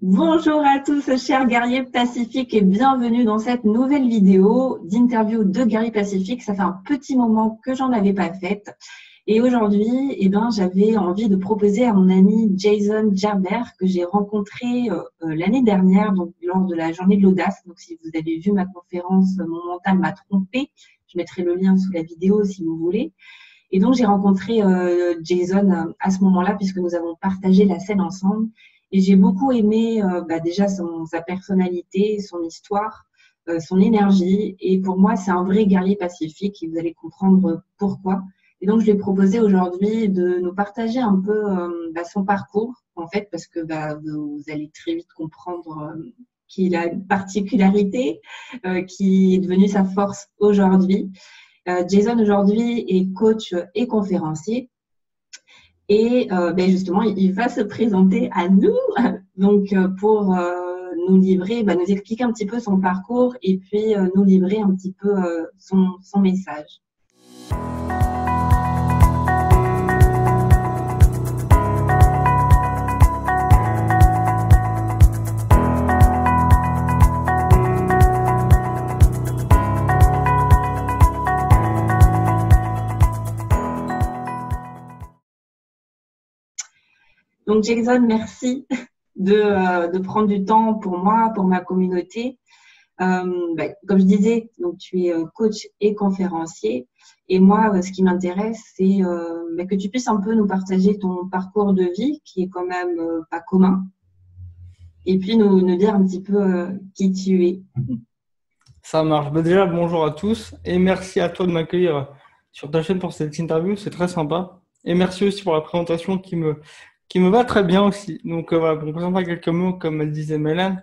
Bonjour à tous, chers guerriers pacifiques, et bienvenue dans cette nouvelle vidéo d'interview de guerriers pacifiques. Ça fait un petit moment que j'en avais pas faite. Et aujourd'hui, j'avais envie de proposer à mon ami Jason Gerber, que j'ai rencontré l'année dernière, donc lors de la journée de l'audace. Donc, si vous avez vu ma conférence, Mon mental m'a trompé, je mettrai le lien sous la vidéo si vous voulez. Et donc, j'ai rencontré Jason à ce moment-là, puisque nous avons partagé la scène ensemble. Et j'ai beaucoup aimé déjà sa personnalité, son histoire, son énergie. Et pour moi, c'est un vrai guerrier pacifique et vous allez comprendre pourquoi. Et donc, je lui ai proposé aujourd'hui de nous partager un peu son parcours, en fait, parce que vous allez très vite comprendre qu'il a une particularité qui est devenue sa force aujourd'hui. Jason, aujourd'hui, est coach et conférencier. Et justement, il va se présenter à nous donc pour nous livrer, nous expliquer un petit peu son parcours et puis nous livrer un petit peu son message. Donc Jason, merci de prendre du temps pour moi, pour ma communauté. Comme je disais, donc tu es coach et conférencier. Et moi, ce qui m'intéresse, c'est que tu puisses un peu nous partager ton parcours de vie, qui est quand même pas commun. Et puis nous dire un petit peu qui tu es. Ça marche. Déjà, bonjour à tous et merci à toi de m'accueillir sur ta chaîne pour cette interview. C'est très sympa. Et merci aussi pour la présentation qui me va très bien aussi. Donc voilà, pour me présenter quelques mots, comme elle disait Mélène,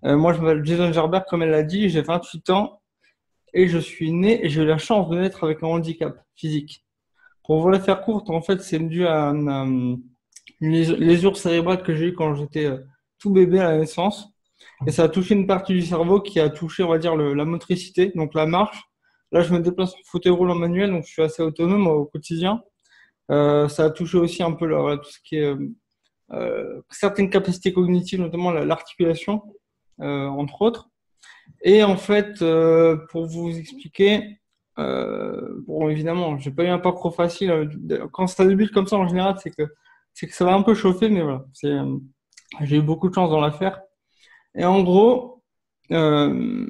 moi je m'appelle Jason Gerber, comme elle l'a dit, j'ai 28 ans et je suis né et j'ai eu la chance de naître avec un handicap physique. Pour vous la faire courte, en fait, c'est dû à une lésure cérébrale que j'ai eue quand j'étais tout bébé à la naissance. Et ça a touché une partie du cerveau qui a touché, on va dire, la motricité, donc la marche. Là, je me déplace en fauteuil roulant manuel, donc je suis assez autonome au quotidien. Ça a touché aussi un peu voilà, tout ce qui est certaines capacités cognitives, notamment l'articulation, entre autres. Et en fait, pour vous expliquer, bon, évidemment, j'ai pas eu un parcours facile. Quand ça débute comme ça, en général, c'est que ça va un peu chauffer, mais voilà, j'ai eu beaucoup de chance dans l'affaire. Et en gros, euh,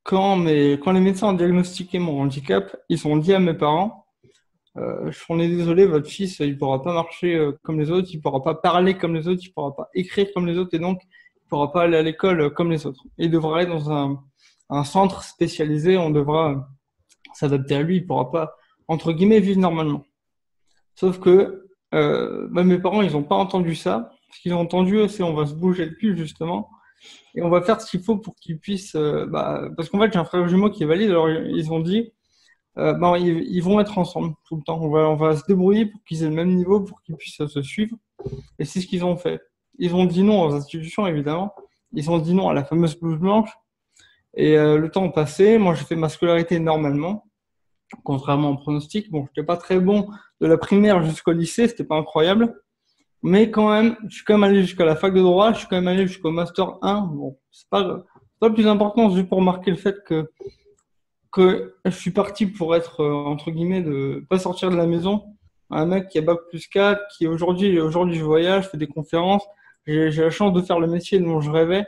quand les médecins ont diagnostiqué mon handicap, ils ont dit à mes parents, on est désolé, votre fils, il pourra pas marcher comme les autres, il pourra pas parler comme les autres, il pourra pas écrire comme les autres, et donc il pourra pas aller à l'école comme les autres. Il devra aller dans un centre spécialisé, on devra s'adapter à lui, il pourra pas, entre guillemets, vivre normalement. Sauf que mes parents, ils ont pas entendu ça. Ce qu'ils ont entendu, c'est on va se bouger le cul, justement. Et on va faire ce qu'il faut pour qu'ils puissent. Parce qu'en fait, j'ai un frère jumeau qui est valide, alors ils ont dit ils vont être ensemble tout le temps. On va se débrouiller pour qu'ils aient le même niveau, pour qu'ils puissent se suivre. Et c'est ce qu'ils ont fait. Ils ont dit non aux institutions, évidemment. Ils ont dit non à la fameuse blouse blanche. Et le temps passé, moi, j'ai fait ma scolarité normalement, contrairement au pronostic. Bon, j'étais pas très bon de la primaire jusqu'au lycée, c'était pas incroyable. Mais quand même, je suis quand même allé jusqu'à la fac de droit, je suis quand même allé jusqu'au master 1. Bon, c'est pas le plus important, c'est juste pour marquer le fait que je suis parti pour être, entre guillemets, de pas sortir de la maison. Un mec qui a bac plus 4, qui aujourd'hui je voyage, je fais des conférences. J'ai la chance de faire le métier dont je rêvais.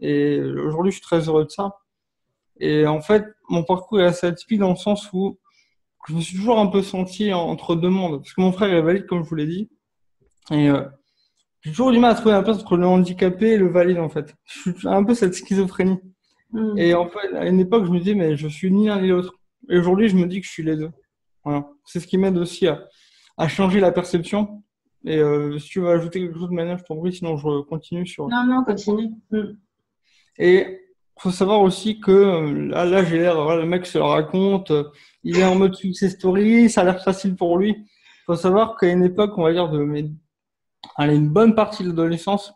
Et aujourd'hui, je suis très heureux de ça. Et en fait, mon parcours est assez atypique dans le sens où je me suis toujours un peu senti entre deux mondes. Parce que mon frère est valide, comme je vous l'ai dit. Et j'ai toujours du mal à trouver la place entre le handicapé et le valide, en fait. Je suis un peu cette schizophrénie. Et en fait, à une époque, je me disais, mais je suis ni l'un ni l'autre. Et aujourd'hui, je me dis que je suis les deux. Voilà. C'est ce qui m'aide aussi à changer la perception. Et si tu veux ajouter quelque chose de manière, je t'en prie, sinon je continue sur. Non, continue. Et faut savoir aussi que là j'ai l'air, voilà, le mec se le raconte, il est en mode success story, ça a l'air facile pour lui. Faut savoir qu'à une époque, on va dire allez, une bonne partie de l'adolescence,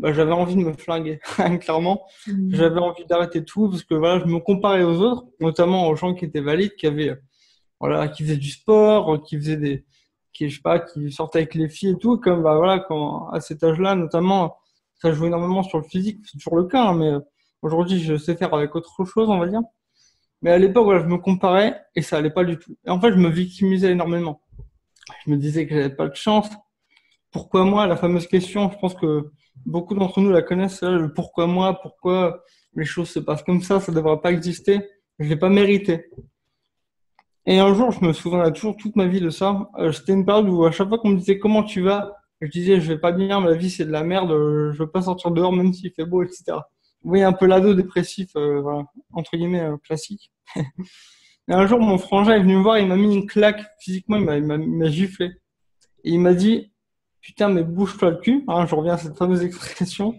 j'avais envie de me flinguer, clairement. J'avais envie d'arrêter tout parce que voilà, je me comparais aux autres, notamment aux gens qui étaient valides, voilà, qui faisaient du sport, je sais pas, qui sortaient avec les filles et tout, comme voilà, à cet âge-là, notamment, ça joue énormément sur le physique, c'est toujours le cas, hein, mais aujourd'hui, je sais faire avec autre chose, on va dire. Mais à l'époque, voilà, je me comparais et ça allait pas du tout. Et en fait, je me victimisais énormément. Je me disais que j'avais pas de chance. Pourquoi moi? La fameuse question, je pense que beaucoup d'entre nous la connaissent, le pourquoi moi, pourquoi les choses se passent comme ça devrait pas exister, je l'ai pas mérité. Et un jour, je me souviens toujours toute ma vie de ça. C'était une période où à chaque fois qu'on me disait comment tu vas, je disais je vais pas bien, ma vie c'est de la merde, je veux pas sortir dehors même s'il fait beau, etc. Vous voyez un peu l'ado dépressif, voilà, entre guillemets classique. Et un jour, mon frangin est venu me voir, il m'a mis une claque physiquement, il m'a giflé. Et il m'a dit putain mais bouge-toi le cul, hein, je reviens à cette fameuse expression.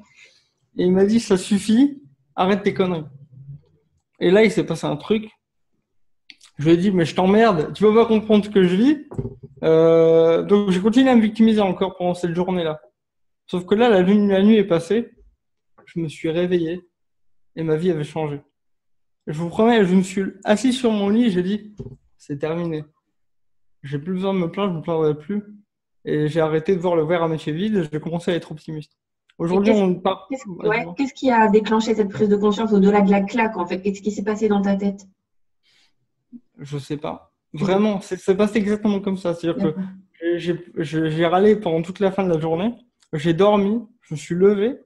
Et il m'a dit ça suffit, arrête tes conneries. Et là, il s'est passé un truc. Je lui ai dit, mais je t'emmerde, tu vas pas comprendre ce que je vis. Donc, j'ai continué à me victimiser encore pendant cette journée-là. Sauf que là, la nuit est passée, je me suis réveillé et ma vie avait changé. Je vous promets, je me suis assis sur mon lit et j'ai dit, c'est terminé. J'ai plus besoin de me plaindre, je me plaindrai plus. Et j'ai arrêté de voir le verre à moitié vide et j'ai commencé à être optimiste. Aujourd'hui, on parle. Qu'est-ce qui a déclenché cette prise de conscience au-delà de la claque, en fait? Qu'est-ce qui s'est passé dans ta tête? Je sais pas. Vraiment, c'est passé exactement comme ça. C'est-à-dire que j'ai râlé pendant toute la fin de la journée. J'ai dormi, je me suis levé.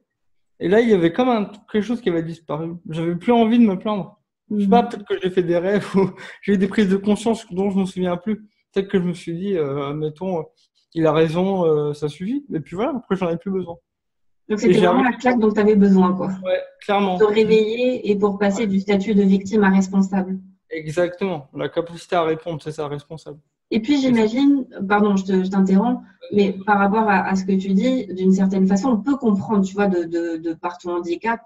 Et là, il y avait comme quelque chose qui avait disparu. J'avais plus envie de me plaindre. Je sais pas, peut-être que j'ai fait des rêves ou j'ai eu des prises de conscience dont je me souviens plus. Peut-être que je me suis dit, admettons, il a raison, ça suffit. Et puis voilà, après, j'en ai plus besoin. Donc, c'était vraiment la claque dont tu avais besoin, quoi. Ouais, clairement. Te réveiller et pour passer du statut de victime à responsable. Exactement. La capacité à répondre, c'est ça, responsable. Et puis, j'imagine, pardon, je t'interromps, mais par rapport à ce que tu dis, d'une certaine façon, on peut comprendre, tu vois, de par ton handicap,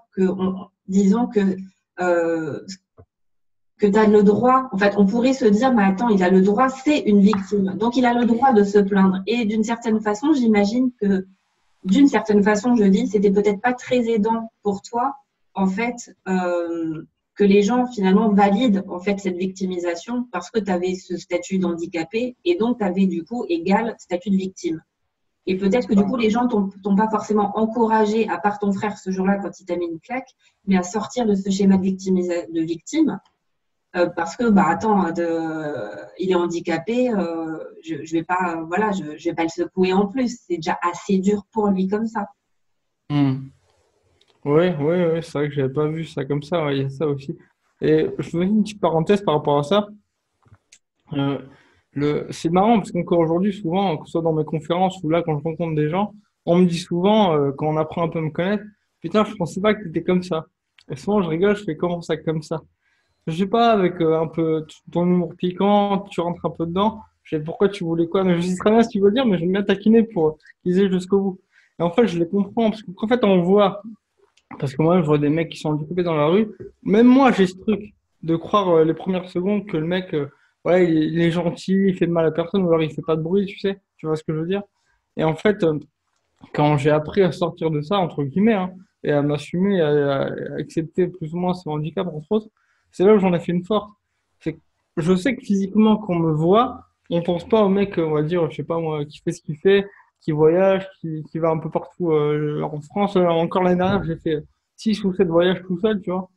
disons que tu as le droit, en fait, on pourrait se dire, mais attends, il a le droit, c'est une victime. Donc, il a le droit de se plaindre. Et d'une certaine façon, j'imagine que, d'une certaine façon, je dis, c'était peut-être pas très aidant pour toi, en fait, que les gens finalement valident en fait cette victimisation parce que tu avais ce statut d'handicapé et donc tu avais du coup égal statut de victime. Et peut-être que du coup les gens t'ont pas forcément encouragé, à part ton frère ce jour-là quand il t'a mis une claque, mais à sortir de ce schéma de victime parce que bah attends, il est handicapé, je vais pas voilà, je vais pas le secouer en plus. C'est déjà assez dur pour lui comme ça. Ouais, c'est vrai que j'avais pas vu ça comme ça, ouais, il y a ça aussi. Et je fais une petite parenthèse par rapport à ça. Euh, c'est marrant parce qu'encore aujourd'hui, souvent, que ce soit dans mes conférences ou là, quand je rencontre des gens, on me dit souvent, quand on apprend un peu à me connaître, putain, je pensais pas que t'étais comme ça. Et souvent, je rigole, je fais comment ça comme ça? Je sais pas, avec un peu ton humour piquant, tu rentres un peu dedans. Je sais pourquoi tu voulais quoi, mais je sais très bien ce que tu veux dire, mais j'aime bien taquiner pour qu'ils aient jusqu'au bout. Et en fait, je les comprends parce qu'en fait, on voit. Parce que moi, je vois des mecs qui sont handicapés dans la rue. Même moi, j'ai ce truc de croire les premières secondes que le mec, ouais, il est gentil, il fait de mal à personne, ou alors il fait pas de bruit, tu sais. Tu vois ce que je veux dire? Et en fait, quand j'ai appris à sortir de ça, entre guillemets, hein, et à m'assumer, à accepter plus ou moins ce handicap, entre autres, c'est là où j'en ai fait une force. C'est que je sais que physiquement, quand on me voit, on pense pas au mec, on va dire, je sais pas moi, qui fait ce qu'il fait, qui voyage, qui va un peu partout en France. Encore l'année dernière, j'ai fait 6 ou 7 voyages tout seul, tu vois.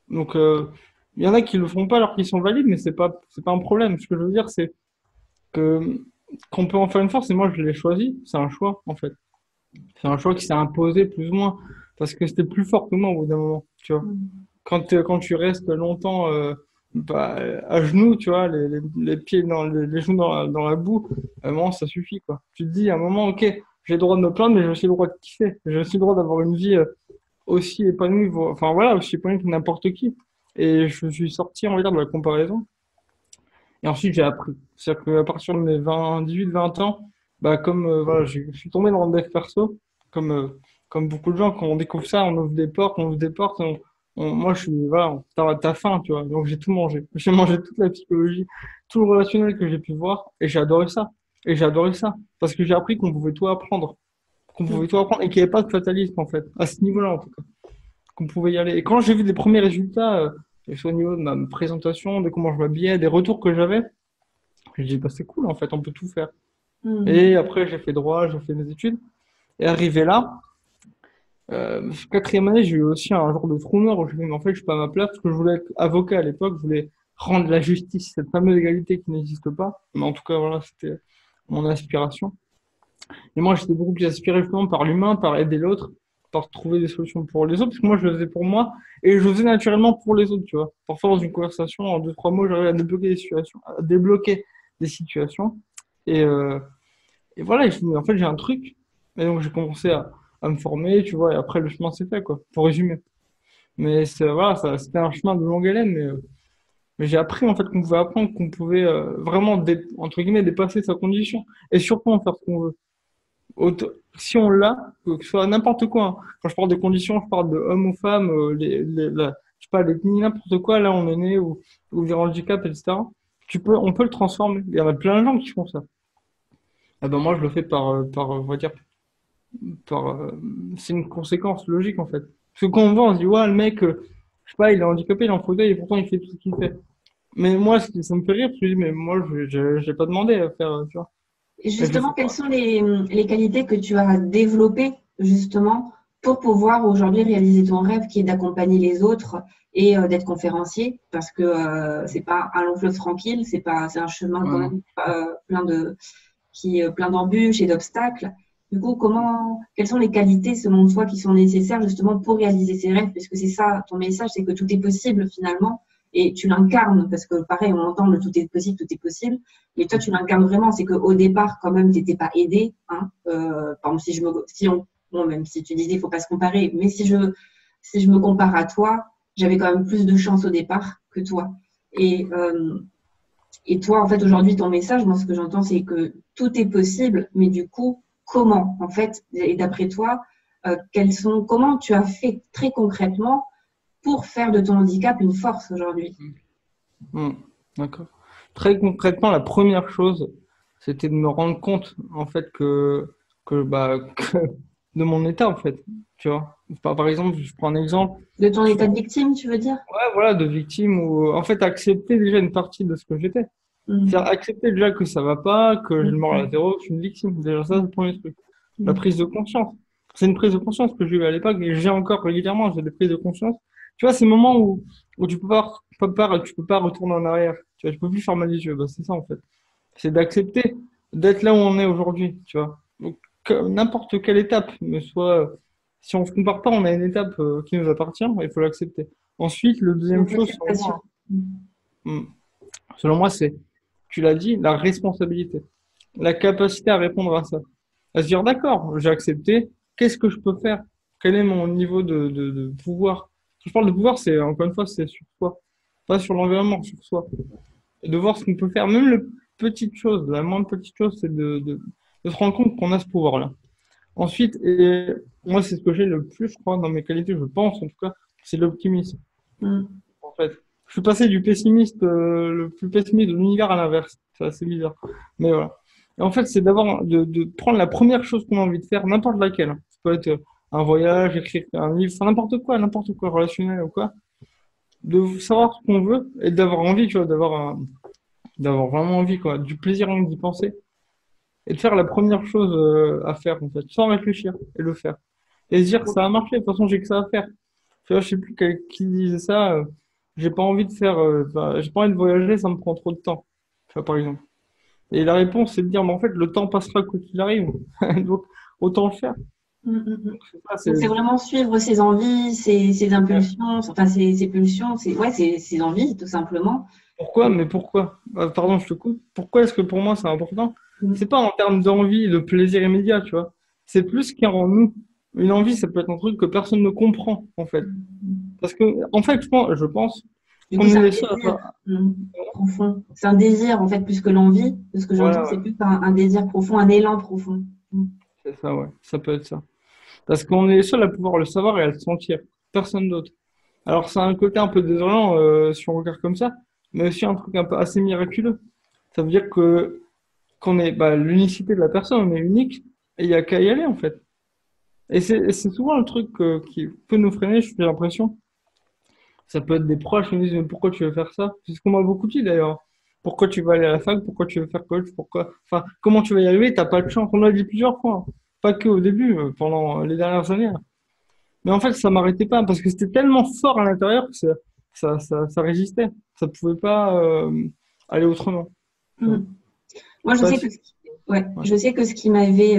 Donc, il y en a qui le font pas alors qu'ils sont valides, mais c'est pas un problème. Ce que je veux dire, c'est que qu'on peut en faire une force, et moi, je l'ai choisi. C'est un choix, en fait. C'est un choix qui s'est imposé plus ou moins, parce que c'était plus fort que moi au bout d'un moment, tu vois. Quand tu restes longtemps bah, à genoux, tu vois, les pieds les genoux dans la boue, à un moment, ça suffit, quoi. Tu te dis à un moment, ok, j'ai le droit de me plaindre, mais j'ai aussi le droit de kiffer. J'ai aussi le droit d'avoir une vie aussi épanouie, enfin voilà, aussi épanouie que n'importe qui. Et je suis sorti, on va dire, de la comparaison. Et ensuite, j'ai appris. C'est-à-dire qu'à partir de mes 18-20 ans, bah, comme voilà, je suis tombé dans le dev perso, comme beaucoup de gens, quand on découvre ça, on ouvre des portes, moi, je suis, voilà, t'as faim, tu vois. Donc, j'ai tout mangé. J'ai mangé toute la psychologie, tout le relationnel que j'ai pu voir, et j'ai adoré ça. Et j'ai adoré ça. Parce que j'ai appris qu'on pouvait tout apprendre. Qu'on pouvait tout apprendre et qu'il n'y avait pas de fatalisme, en fait. À ce niveau-là, en tout cas. Qu'on pouvait y aller. Et quand j'ai vu des premiers résultats, que ce soit au niveau de ma présentation, de comment je m'habillais, des retours que j'avais, j'ai dit, bah, c'est cool, en fait, on peut tout faire. Et après, j'ai fait droit, j'ai fait mes études. Et arrivé là, Quatrième année, j'ai eu aussi un genre de trou noir où je me dis, mais en fait, je suis pas à ma place parce que je voulais être avocat à l'époque, je voulais rendre la justice, cette fameuse égalité qui n'existe pas. Mais en tout cas, voilà, c'était mon aspiration. Et moi, j'étais beaucoup plus aspiré justement par l'humain, par aider l'autre, par trouver des solutions pour les autres, parce que moi, je le faisais pour moi et je le faisais naturellement pour les autres, tu vois. Parfois, dans une conversation, en deux, trois mots, j'arrivais à débloquer des situations, à débloquer des situations. Et, euh, et voilà, en fait, j'ai un truc. Et donc, j'ai commencé à me former, tu vois, et après, le chemin s'est fait, quoi, pour résumer. Mais voilà, c'était un chemin de longue haleine, mais j'ai appris, en fait, qu'on pouvait apprendre, qu'on pouvait vraiment, entre guillemets, dépasser sa condition et surtout en faire ce qu'on veut. Si on l'a, que ce soit n'importe quoi, hein. Quand je parle de conditions, je parle de homme ou femme, je sais pas, l'ethnie, n'importe quoi, là, on est né, ou le handicap, etc. On peut le transformer. Il y en a plein de gens qui font ça. Ah ben, moi, je le fais on va dire, par, c'est une conséquence logique en fait. Parce que quand on voit, on se dit, ouais, le mec, je sais pas, il est handicapé, il est en fauteuil et pourtant il fait tout ce qu'il fait. Mais moi, ça me fait rire, parce que je dis, mais moi, j'ai pas demandé à faire, tu vois. Et Et je le justement, fais quelles pas. sont les qualités que tu as développées justement pour pouvoir aujourd'hui réaliser ton rêve qui est d'accompagner les autres et d'être conférencier? Parce que c'est pas un long fleuve tranquille, c'est un chemin Ouais, quand non. même plein d'embûches et d'obstacles. Du coup, quelles sont les qualités selon toi qui sont nécessaires justement pour réaliser ces rêves? Puisque c'est ça, ton message, c'est que tout est possible finalement. Et tu l'incarnes, parce que pareil, on entend le tout est possible, tout est possible. Mais toi, tu l'incarnes vraiment. C'est qu'au départ, quand même, tu n'étais pas aidé. Hein. Par exemple, bon, même si tu disais, il ne faut pas se comparer, mais si je me compare à toi, j'avais quand même plus de chance au départ que toi. Et, euh, et toi, en fait, aujourd'hui, ton message, moi, ce que j'entends, c'est que tout est possible, mais du coup, comment, en fait, et d'après toi, comment tu as fait très concrètement pour faire de ton handicap une force aujourd'hui? Hmm. D'accord. Très concrètement, la première chose, c'était de me rendre compte, en fait, de mon état, en fait. Tu vois. Par exemple, je prends un exemple. De ton état de victime, tu veux dire? Ouais, voilà, de victime ou en fait accepter déjà une partie de ce que j'étais. C'est-à-dire Mhm. accepter déjà que ça va pas, que j'ai le moral à Mhm. zéro, que je suis une victime. Déjà ça, c'est le premier truc. La Mhm. prise de conscience. C'est une prise de conscience que j'ai eu à l'époque et j'ai encore régulièrement, j'ai des prises de conscience. Tu vois, ces moments où tu peux pas retourner en arrière. Tu vois, tu peux plus fermer les yeux. Bah, c'est ça en fait. C'est d'accepter d'être là où on est aujourd'hui, tu vois. Donc, n'importe quelle étape, mais si on se compare pas, on a une étape qui nous appartient, il faut l'accepter. Ensuite, le deuxième Donc, chose, l'acceptation. hmm, selon moi, c'est, tu l'as dit, la responsabilité, la capacité à répondre à ça, à se dire, d'accord, j'ai accepté, qu'est-ce que je peux faire? Quel est mon niveau de pouvoir? Quand je parle de pouvoir, c'est encore une fois, c'est sur soi, pas sur l'environnement, sur soi et de voir ce qu'on peut faire. Même les petites choses, la moindre petite chose, c'est de se rendre compte qu'on a ce pouvoir-là. Ensuite, et moi, c'est ce que j'ai le plus, je crois, dans mes qualités, je pense en tout cas, c'est l'optimisme. Mhm. En fait, je suis passé du pessimiste, le plus pessimiste de l'univers à l'inverse. C'est assez bizarre. Mais voilà. Et en fait, c'est de prendre la première chose qu'on a envie de faire, n'importe laquelle, hein. Ça peut être un voyage, écrire un livre, enfin, n'importe quoi, relationnel ou quoi. De savoir ce qu'on veut et d'avoir envie, tu vois, d'avoir vraiment envie, quoi, du plaisir rien que d'y penser, et de faire la première chose à faire, en fait, sans réfléchir, et le faire. Et se dire, ça a marché, de toute façon, j'ai que ça à faire. Tu vois, je sais plus qui disait ça, j'ai pas envie de faire, j'ai pas envie de voyager, ça me prend trop de temps, tu vois, par exemple. Et la réponse, c'est de dire, mais en fait, le temps passera quoi qu'il arrive, donc autant le faire. Mhm. C'est ça, Donc, c'est vraiment suivre ses envies, ses impulsions, enfin ses pulsions, ses envies, tout simplement. pourquoi, Et, mais pourquoi? Pardon, je te coupe. Pourquoi est-ce que pour moi c'est important? mhm. C'est pas en termes d'envie, de plaisir immédiat, tu vois. C'est plus qu'il y a en nous. Une envie, ça peut être un truc que personne ne comprend, en fait. Parce que, en fait, je pense Du coup, qu'on c'est est un les seuls à désir faire. profond. C'est un désir, en fait, plus que l'envie. De ce que Ouais, j'entends, ouais, c'est plus un désir profond, un élan profond. Mhm. c'est ça, ouais. Ça peut être ça. Parce qu'on est les seuls à pouvoir le savoir et à le sentir. Personne d'autre. Alors, c'est un côté un peu désolant, si on regarde comme ça, mais aussi un truc un peu assez miraculeux. Ça veut dire qu'on est, bah, l'unicité de la personne, on est unique, et il y a qu'à y aller, en fait. Et c'est souvent le truc qui peut nous freiner, j'ai l'impression. Ça peut être des proches qui nous disent, mais pourquoi tu veux faire ça? C'est ce qu'on m'a beaucoup dit d'ailleurs. Pourquoi tu vas aller à la fac? Pourquoi tu veux faire coach? Pourquoi? Enfin, comment tu vas y arriver? T'as pas de chance. On l'a dit plusieurs fois, hein. Pas que au début, pendant les dernières années, hein. Mais en fait, ça m'arrêtait pas parce que c'était tellement fort à l'intérieur que ça résistait. Ça pouvait pas aller autrement. Tu vois. Mm. Moi, Je sais pas ouais, ouais. je sais que ce qui m'avait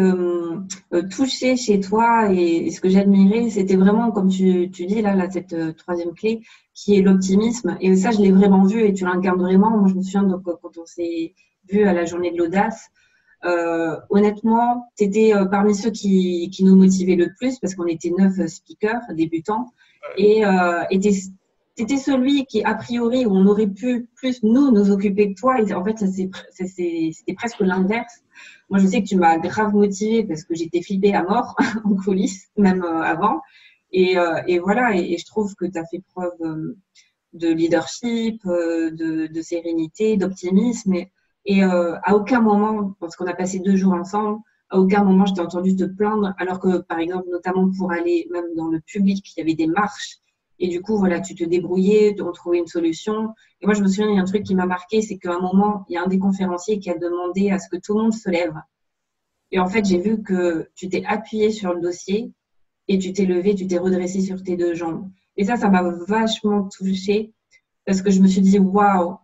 touché chez toi et ce que j'admirais, c'était vraiment, comme tu dis là, cette troisième clé, qui est l'optimisme. Et ça, je l'ai vraiment vu et tu l'incarnes vraiment. Moi, je me souviens donc, quand on s'est vu à la journée de l'audace, honnêtement, tu étais parmi ceux qui nous motivaient le plus parce qu'on était 9 speakers débutants et t'étais celui qui, a priori, où on aurait pu plus nous occuper que toi. Et en fait, c'était presque l'inverse. Moi, je sais que tu m'as grave motivée parce que j'étais flippée à mort en coulisses, même avant. Et voilà, et je trouve que tu as fait preuve de leadership, de sérénité, d'optimisme. Et à aucun moment, parce qu'on a passé 2 jours ensemble, à aucun moment je t'ai entendu te plaindre, alors que, par exemple, notamment pour aller même dans le public, il y avait des marches. Et du coup, voilà, tu te débrouillais, on trouvait une solution. Et moi, je me souviens, il y a un truc qui m'a marqué, c'est qu'à un moment, il y a un des conférenciers qui a demandé à ce que tout le monde se lève. Et en fait, j'ai vu que tu t'es appuyé sur le dossier et tu t'es levé, tu t'es redressé sur tes 2 jambes. Et ça m'a vachement touchée parce que je me suis dit, waouh,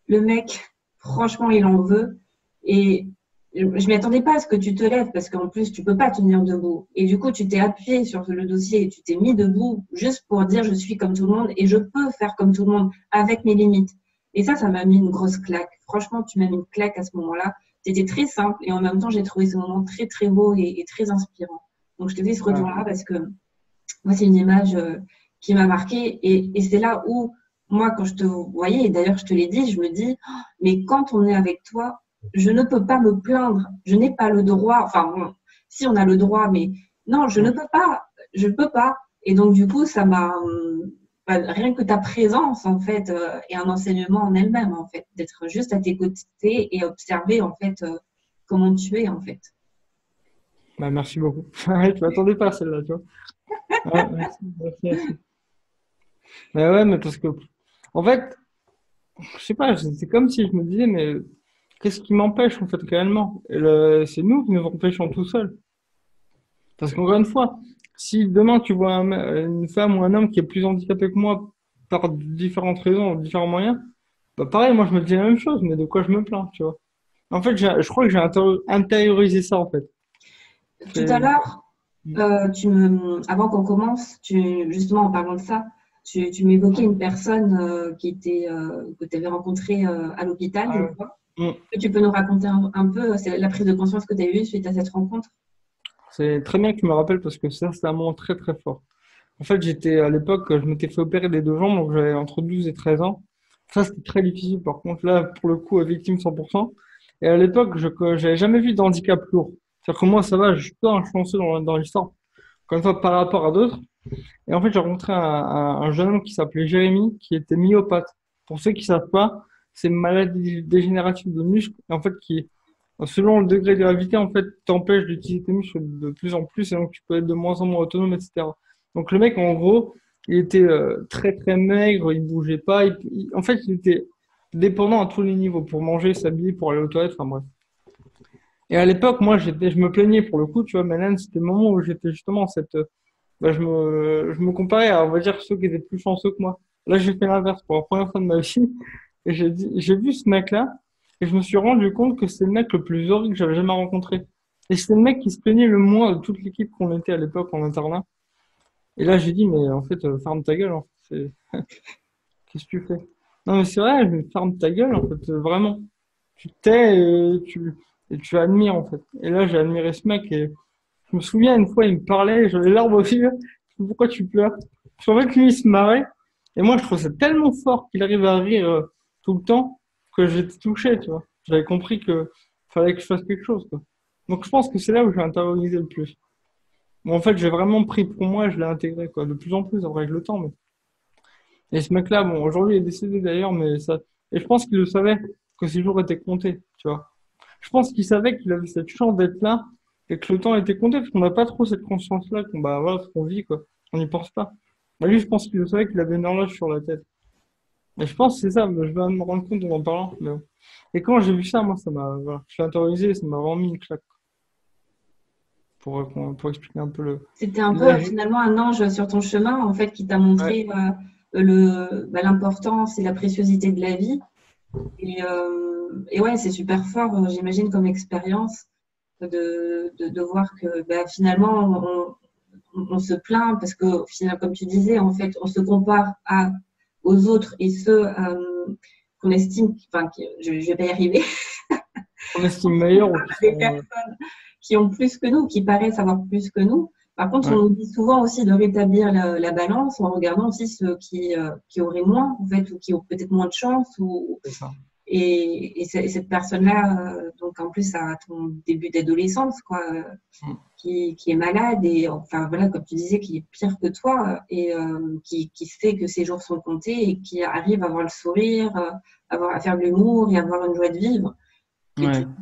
le mec, franchement, il en veut. Et je m'y attendais pas à ce que tu te lèves parce qu'en plus, tu peux pas tenir debout. Et du coup, tu t'es appuyé sur le dossier et tu t'es mis debout juste pour dire, je suis comme tout le monde et je peux faire comme tout le monde avec mes limites. Et ça m'a mis une grosse claque. Franchement, tu m'as mis une claque à ce moment-là. C'était très simple et en même temps, j'ai trouvé ce moment très, très beau et très inspirant. Donc, je te fais ce Ouais. retour-là parce que moi, c'est une image qui m'a marquée et c'est là où, moi, quand je te voyais, et d'ailleurs, je te l'ai dit, je me dis, oh, mais quand on est avec toi, je ne peux pas me plaindre. Je n'ai pas le droit. Enfin, bon, si on a le droit, mais non, je ne peux pas. Je ne peux pas. Et donc, du coup, ça m'a, rien que ta présence, en fait, et un enseignement en elle-même, en fait, d'être juste à tes côtés et observer, en fait, comment tu es, en fait. Bah, merci beaucoup. Je m'attendais pas à celle-là, tu vois. Ouais, merci, merci. Mais ouais, mais parce que, en fait, je sais pas, c'est comme si je me disais, mais qu'est-ce qui m'empêche, en fait, réellement? C'est nous qui nous empêchons tout seuls. Parce qu'encore une fois, si demain tu vois une femme ou un homme qui est plus handicapé que moi par différentes raisons, différents moyens, bah pareil, moi je me dis la même chose, mais de quoi je me plains, tu vois. En fait, je crois que j'ai intériorisé ça, en fait. Tout à C'est- l'heure, avant qu'on commence, justement en parlant de ça, tu m'évoquais une personne que tu avais rencontrée à l'hôpital, je Ah ouais. crois. Mm. Tu peux nous raconter un peu c'est la prise de conscience que tu as eue suite à cette rencontre? C'est très bien que tu me rappelles parce que ça, c'est un moment très très fort. En fait, j'étais à l'époque, je m'étais fait opérer des 2 jambes, donc j'avais entre 12 et 13 ans. Ça, c'était très difficile. Par contre, là, pour le coup, victime 100%. Et à l'époque, j'avais jamais vu de handicap lourd. C'est-à-dire que moi, ça va, je suis pas un chanceux dans l'histoire. Encore une fois, par rapport à d'autres. Et en fait, j'ai rencontré un jeune homme qui s'appelait Jérémy, qui était myopathe. Pour ceux qui savent pas, c'est une maladie dégénérative des muscles, et en fait, qui, selon le degré de gravité, en fait, t'empêche d'utiliser tes muscles de plus en plus, et donc tu peux être de moins en moins autonome, etc. Donc le mec, en gros, il était très très maigre, il bougeait pas, en fait, il était dépendant à tous les niveaux, pour manger, s'habiller, pour aller aux toilettes, enfin bref. Et à l'époque, moi, je me plaignais pour le coup, tu vois, mais là, c'était le moment où j'étais justement bah, je me comparais à, on va dire, ceux qui étaient plus chanceux que moi. Là, j'ai fait l'inverse pour la première fois de ma vie. Et j'ai vu ce mec-là, et je me suis rendu compte que c'est le mec le plus horrible que j'avais jamais rencontré. Et c'est le mec qui se plaignait le moins de toute l'équipe qu'on était à l'époque en internat. Et là, j'ai dit, mais en fait, ferme ta gueule, en fait. Qu'est-ce que tu fais? Non, mais c'est vrai, mais ferme ta gueule, en fait, vraiment. Tu t'es, et tu admires, en fait. Et là, j'ai admiré ce mec, et je me souviens, une fois, il me parlait, j'avais les larmes aux yeux. Je dis, pourquoi tu pleures? Parce qu'en fait, lui, il se marrait. Et moi, je trouve ça tellement fort qu'il arrive à rire tout le temps que j'étais touché, tu vois. J'avais compris que fallait que je fasse quelque chose, quoi. Donc, je pense que c'est là où j'ai intériorisé le plus. Bon, en fait, j'ai vraiment pris pour moi, je l'ai intégré, quoi. De plus en plus, avec le temps, mais. Et ce mec-là, bon, aujourd'hui, il est décédé d'ailleurs, mais ça. Et je pense qu'il le savait, que ses jours étaient comptés, tu vois. Je pense qu'il savait qu'il avait cette chance d'être là et que le temps était compté parce qu'on n'a pas trop cette conscience-là qu'on bah voilà ce qu'on vit quoi. On n'y pense pas. Bah, lui, je pense qu'il le savait qu'il avait une horloge sur la tête. Et je pense que c'est ça, mais je vais me rendre compte en parlant. Mais bon. Et quand j'ai vu ça, moi, ça m'a, voilà, je l'ai intériorisé, ça m'a vraiment mis une claque. pour expliquer un peu C'était un peu finalement un ange sur ton chemin, en fait, qui t'a montré l'importance et la préciosité de la vie. Et ouais, c'est super fort, j'imagine, comme expérience de voir que finalement, on se plaint parce que, finalement, comme tu disais, en fait, on se compare aux autres et ceux qu'on estime, enfin, je ne vais pas y arriver. On estime meilleur. Des personnes qui ont plus que nous, qui paraissent avoir plus que nous. Par contre, on nous dit souvent aussi de rétablir la balance en regardant aussi ceux qui auraient moins, en fait, ou qui ont peut-être moins de chance. C'est ça. Et cette personne-là, donc en plus à ton début d'adolescence, quoi, qui est malade et enfin voilà, comme tu disais, qui est pire que toi et qui sait que ses jours sont comptés et qui arrive à avoir le sourire, à faire de l'humour et à avoir une joie de vivre.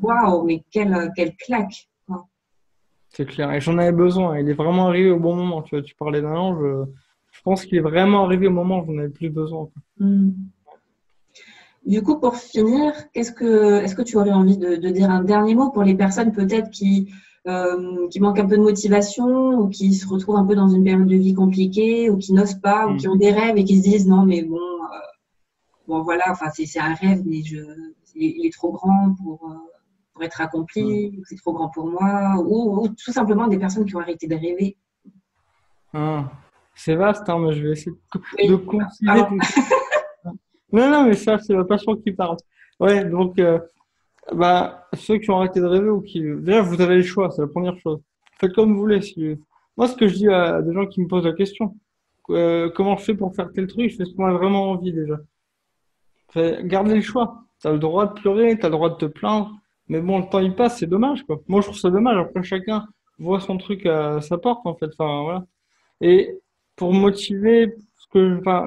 Waouh, mais quelle claque! C'est clair. Et j'en avais besoin. Il est vraiment arrivé au bon moment. Tu vois, tu parlais d'un ange. Je pense qu'il est vraiment arrivé au moment où j'en avais plus besoin. Du coup, pour finir, est-ce que tu aurais envie de dire un dernier mot pour les personnes peut-être qui manquent un peu de motivation ou qui se retrouvent un peu dans une période de vie compliquée ou qui n'osent pas ou qui ont des rêves et qui se disent non mais bon voilà, enfin c'est un rêve mais il est trop grand pour être accompli, ou c'est trop grand pour moi ou tout simplement des personnes qui ont arrêté de rêver. C'est vaste, hein, mais je vais essayer de concilier tout ça. Non, mais ça, c'est la passion qui parle. Ouais, donc, ceux qui ont arrêté de rêver ou qui. Déjà, vous avez le choix, c'est la première chose. Faites comme vous voulez. Moi, ce que je dis à des gens qui me posent la question, comment je fais pour faire tel truc, je fais ce qu'on a vraiment envie déjà. Gardez le choix. Tu as le droit de pleurer, tu as le droit de te plaindre, mais bon, le temps il passe, c'est dommage, quoi. Moi, je trouve ça dommage. Après, chacun voit son truc à sa porte, en fait. Enfin, voilà. Et pour motiver,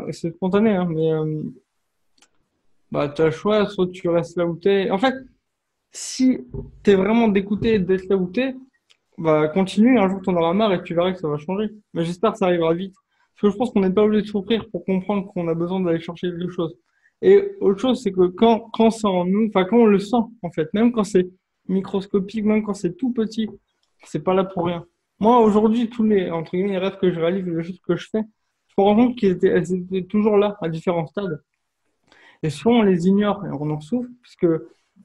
c'est spontané, hein, mais. Tu as le choix, soit tu restes là où t'es. En fait, si t'es vraiment dégoûté d'être là où t'es, continue, un jour t'en auras marre et tu verras que ça va changer. Mais j'espère que ça arrivera vite. Parce que je pense qu'on n'est pas obligé de souffrir pour comprendre qu'on a besoin d'aller chercher quelque chose. Et autre chose, c'est que quand c'est en nous, quand on le sent, en fait, même quand c'est microscopique, même quand c'est tout petit, c'est pas là pour rien. Moi, aujourd'hui, tous entre guillemets, les rêves que je réalise, les choses que je fais, je me rends compte qu'elles étaient toujours là, à différents stades. Et souvent, on les ignore et on en souffre, puisque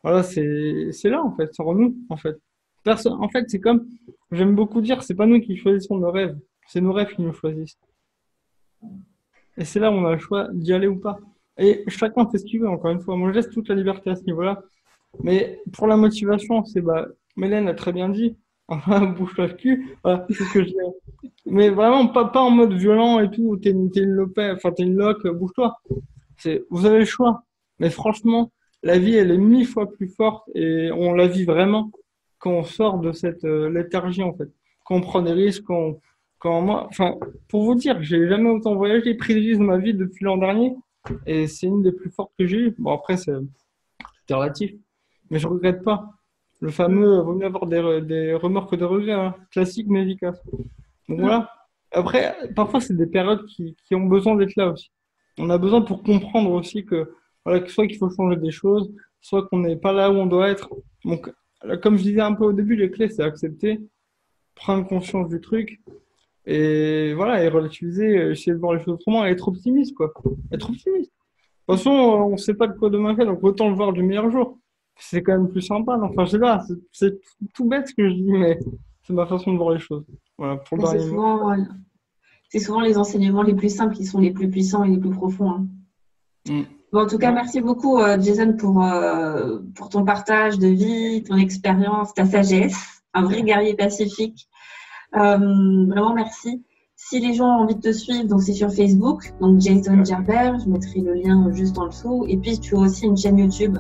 voilà, c'est là, en fait, c'est en nous, en fait. En fait, c'est comme, j'aime beaucoup dire, c'est pas nous qui choisissons nos rêves, c'est nos rêves qui nous choisissent. Et c'est là où on a le choix d'y aller ou pas. Et chacun fait ce qu'il veut, encore une fois. Moi, je laisse toute la liberté à ce niveau-là. Mais pour la motivation, Mélène a très bien dit, bouge-toi le cul, voilà, c'est ce que je dis. Mais vraiment, pas en mode violent et tout, t'es une loque, bouge-toi. Vous avez le choix. Mais franchement, la vie, elle est 1000 fois plus forte et on la vit vraiment quand on sort de cette léthargie, en fait. Quand on prend des risques, pour vous dire, j'ai jamais autant voyagé, pris des risques dans ma vie depuis l'an dernier et c'est une des plus fortes que j'ai eues. Bon, après, c'est relatif, mais je regrette pas. Le fameux, vaut mieux avoir des remords que des regrets, hein. Classique mais efficace. Donc voilà. Après, parfois, c'est des périodes qui ont besoin d'être là aussi. On a besoin pour comprendre aussi que soit qu'il faut changer des choses, soit qu'on n'est pas là où on doit être. Donc, comme je disais un peu au début, les clés, c'est accepter, prendre conscience du truc, et voilà, et relativiser, essayer de voir les choses autrement, et être optimiste, quoi. Être optimiste. De toute façon, on ne sait pas de quoi demain fait, donc autant le voir du meilleur jour. C'est quand même plus sympa. Enfin, je sais pas, c'est tout bête ce que je dis, mais c'est ma façon de voir les choses. Voilà, pour le dernier mot. C'est souvent les enseignements les plus simples qui sont les plus puissants et les plus profonds. Hein. Bon, en tout cas, merci beaucoup, Jason, pour ton partage de vie, ton expérience, ta sagesse. Un vrai guerrier pacifique. Vraiment, merci. Si les gens ont envie de te suivre, donc c'est sur Facebook, donc Jason Gerber, je mettrai le lien juste en dessous. Et puis, tu as aussi une chaîne YouTube.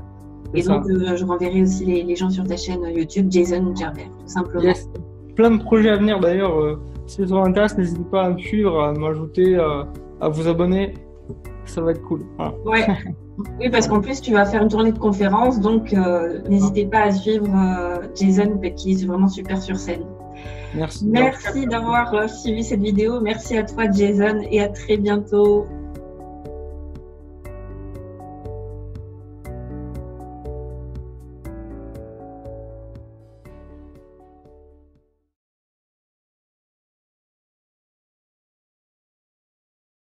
Et donc, je renverrai aussi les gens sur ta chaîne YouTube, Jason Gerber, tout simplement. Yes. Plein de projets à venir d'ailleurs. Si ça vous intéresse, n'hésitez pas à me suivre, à m'ajouter, à vous abonner. Ça va être cool. Voilà. Ouais. Oui, parce qu'en plus, tu vas faire une tournée de conférences, donc n'hésitez pas à suivre Jason, qui est vraiment super sur scène. Merci. Merci d'avoir suivi cette vidéo. Merci à toi, Jason, et à très bientôt.